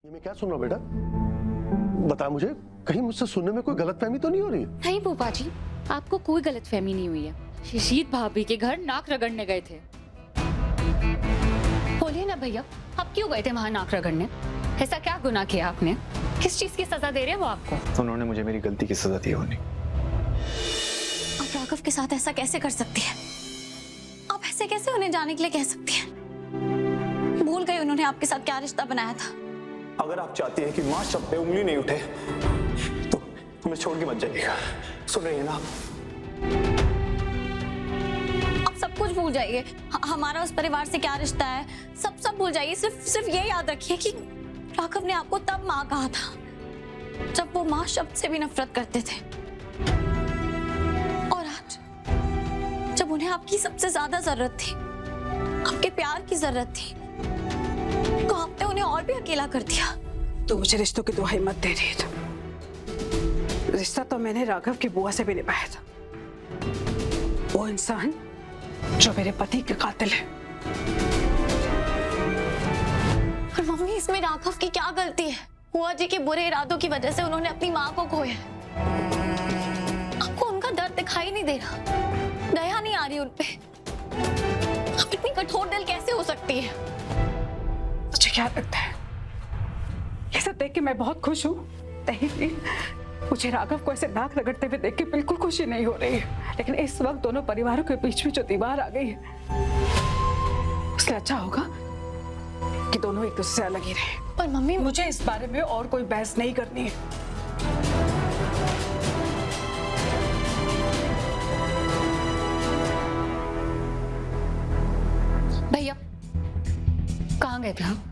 ये मैं क्या सुन रहा हूँ बेटा? बता मुझे, कहीं मुझसे सुनने में कोई गलतफहमी तो नहीं हो रही है? नहीं फूफा जी, आपको कोई गलतफहमी नहीं हुई है। शीत भाभी के घर नाक रगड़ने गए थे। बोलिए ना भैया, आप क्यों गए थे वहाँ नाक रगड़ने? ऐसा क्या गुनाह किया आपने? किस चीज की सजा दे रहे हैं वो आपको? उन्होंने मुझे मेरी गलती की सजा दी होनी। आप राघव के साथ ऐसा कैसे कर सकती है? आप ऐसे कैसे उन्हें जाने के लिए कह सकती हैं? भूल गए उन्होंने आपके साथ क्या रिश्ता बनाया था। अगर आप चाहती हैं कि माँ शब पे उंगली नहीं उठे तो हमें छोड़ के मत जाइएगा। सुन रही है ना आप सब कुछ भूल जाइए। हमारा उस परिवार से क्या रिश्ता है, सब भूल जाइए। सिर्फ ये याद रखिए कि राघव ने आपको तब माँ कहा था जब वो माँ शब्द से भी नफरत करते थे, और आज जब उन्हें आपकी सबसे ज्यादा जरूरत थी, आपके प्यार की जरूरत थी, तो आपने उन्हें और भी अकेला कर दिया। तो मुझे रिश्तों की दुहाई मत दे रही था। रिश्ता तो मैंने राघव की बुआ से भी निभाया था। वो इंसान जो मेरे पति के कातिल है। पर मम्मी, इसमें राघव की क्या गलती है? बुआ जी के बुरे इरादों की वजह से उन्होंने अपनी माँ को खोया। आपको उनका दर्द दिखाई नहीं दे रहा? दया नहीं आ रही उन पे? आप इतनी कठोर दिल कैसे हो सकती है? मुझे क्या लगता है, ये सब देख के मैं बहुत खुश हूँ। नहीं, मुझे राघव को ऐसे नाक रगड़ते हुए देख के बिल्कुल खुशी नहीं हो रही है। लेकिन इस वक्त दोनों परिवारों के बीच में जो दीवार आ गई है, उससे अच्छा होगा कि दोनों एक दूसरे से अलग ही रहे। पर मम्मी, मुझे इस बारे में और कोई बहस नहीं करनी है। भैया कहाँ गए थे आप?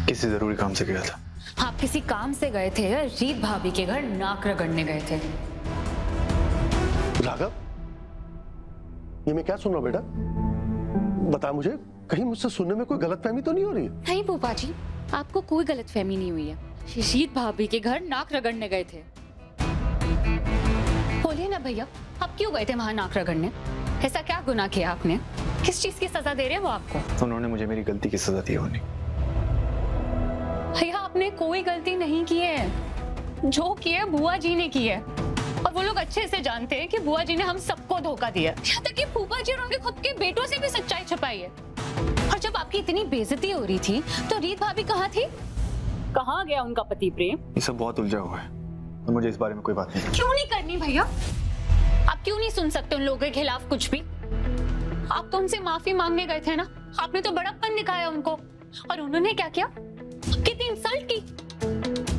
किसी जरूरी काम से गया था। आप किसी काम से गए थे या रीत भाभी के घर नाक रगड़ने गए थे? राघव, ये मैं क्या सुन रहा हूँ बेटा? बता मुझे, कहीं मुझसे सुनने में कोई गलतफहमी तो नहीं हो रही है? नहीं फूफा जी, आपको कोई गलतफहमी नहीं हुई है। शीत भाभी के घर नाक रगड़ने गए थे। बोलिए ना भैया, आप क्यों गए थे वहाँ नाक रगड़ने? ऐसा क्या गुनाह किया आपने? किस चीज की सजा दे रहे हैं वो आपको? उन्होंने मुझे मेरी गलती की सजा दी होनी। भैया, आपने कोई गलती नहीं की है। जो की है बुआ जी ने की है, और वो लोग अच्छे से जानते हैं कि बुआ जी ने हम सबको धोखा दिया। यहाँ तक कि फूफा जी और उनके खुद के बेटों से भी सच्चाई छुपाई है। और जब आपकी इतनी बेइज्जती हो रही थी तो रीत भाभी कहाँ थी? कहाँ गया उनका पति प्रेम? ये सब बहुत उलझा हुआ है और मुझे इस बारे में कोई बात नहीं। क्यों नहीं करनी भैया? आप क्यों नहीं सुन सकते उन लोगों के खिलाफ कुछ भी? आप तो उनसे माफी मांगने गए थे ना। आपने तो बड़प्पन दिखाया उनको, और उन्होंने क्या किया? कितनी इंसल्ट की।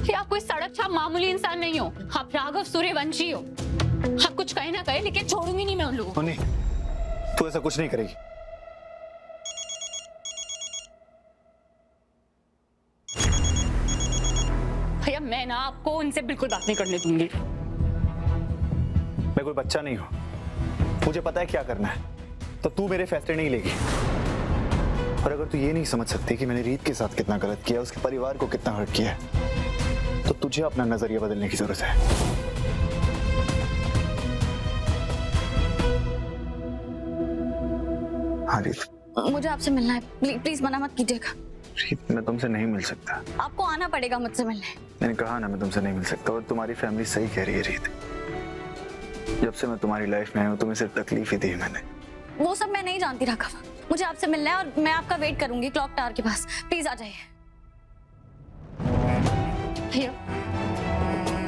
कि आप कोई सड़क छाप मामूली इंसान नहीं हो, आप राघव सूर्यवंशी हो। आप कुछ कहे ना कहे, लेकिन छोड़ूंगी नहीं मैं उन लोगों को। नहीं, तू ऐसा कुछ नहीं करेगी। भैया, मैं ना आपको उनसे बिल्कुल बात नहीं करने दूंगी। मैं कोई बच्चा नहीं हूं, मुझे पता है क्या करना है। तो तू मेरे फैसले नहीं लेगी। और अगर तू ये नहीं समझ सकती कि मैंने रीत के साथ कितना गलत किया, उसके परिवार को कितना हर्ट किया है, तो तुझे अपना नजरिया बदलने की जरूरत है। हाँ रीत, मुझे आपसे मिलना है। प्लीज मना मत कीजिएगा। रीत, मैं तुमसे नहीं मिल सकता। आपको आना पड़ेगा मुझसे मिलने। मैंने कहा ना, मैं तुमसे नहीं मिल सकता। और तुम्हारी फैमिली सही कह रही है रीत। जब से मैं तुम्हारी लाइफ में आया हूं, तुम्हें सिर्फ तकलीफ ही दी है मैंने। वो सब मैं नहीं जानती राघव। मुझे आपसे मिलना है और मैं आपका वेट करूंगी क्लॉक टावर के पास। प्लीज आ जाइए। भैया,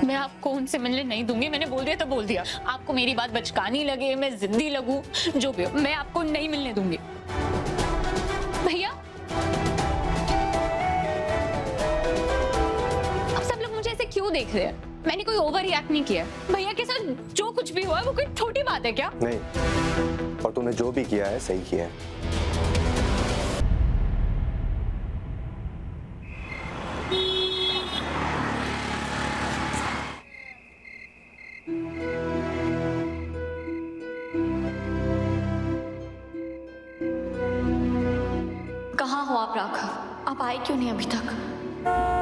मैं आपको उनसे मिलने नहीं दूंगी। मैंने बोल दिया तो बोल दिया। आपको मेरी बात बचकानी लगे, मैं जिद्दी लगूं, जो भी हो, मैं आपको नहीं मिलने दूंगी। भैया, आप सब लोग मुझे ऐसे क्यों देख रहे हैं? मैंने कोई ओवर रिएक्ट नहीं किया। भैया के साथ जो कुछ भी हुआ है वो कोई छोटी बात है क्या? नहीं, और तूने जो भी किया है सही किया है। कहाँ हो आप राघव? आप आए क्यों नहीं अभी तक?